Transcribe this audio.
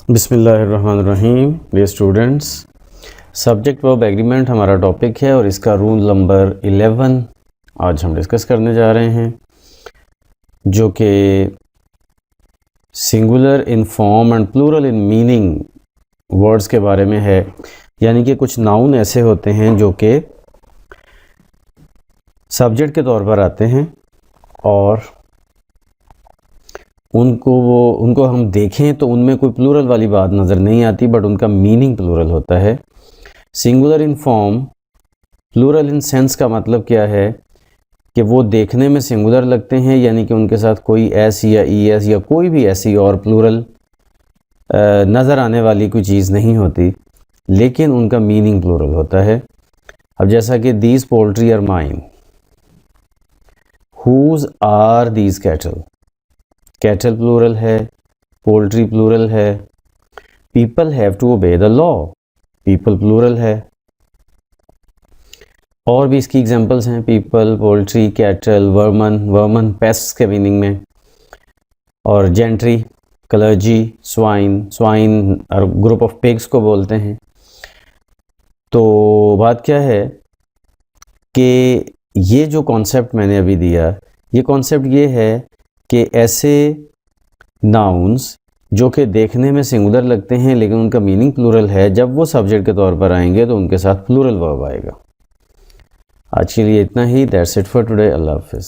बिस्मिल्लाहिर्रहमानिर्रहीम। Dear students, subject verb agreement हमारा topic है और इसका रूल नंबर 11 आज हम डिस्कस करने जा रहे हैं, जो कि singular in form and plural in meaning words के बारे में है। यानी कि कुछ नाउन ऐसे होते हैं जो कि सब्जेक्ट के तौर पर आते हैं और उनको हम देखें तो उनमें कोई प्लूरल वाली बात नज़र नहीं आती, बट उनका मीनिंग प्लूरल होता है। Singular in form, plural in sense का मतलब क्या है कि वो देखने में सिंगुलर लगते हैं, यानी कि उनके साथ कोई एस या ई एस या कोई भी ऐसी और प्लूरल नज़र आने वाली कोई चीज़ नहीं होती, लेकिन उनका मीनिंग प्लूरल होता है। अब जैसा कि these poultry are mine, whose are these cattle, cattle plural है, पोल्ट्री प्लूरल है। People have to obey the law, people plural है। और भी इसकी एग्जांपल्स हैं, people, poultry, cattle, vermin, vermin pests के मीनिंग में, और जेंट्री, क्लर्जी, स्वाइन, स्वाइन और ग्रुप ऑफ पिग्स को बोलते हैं। तो बात क्या है कि ये जो कॉन्सेप्ट मैंने अभी दिया, ये कॉन्सेप्ट ये है कि ऐसे नाउन्स जो कि देखने में सिंगुलर लगते हैं लेकिन उनका मीनिंग प्लूरल है, जब वो सब्जेक्ट के तौर पर आएंगे तो उनके साथ प्लूरल वर्ब आएगा। आज के लिए इतना ही। That's it for today. अल्लाह हाफिज़।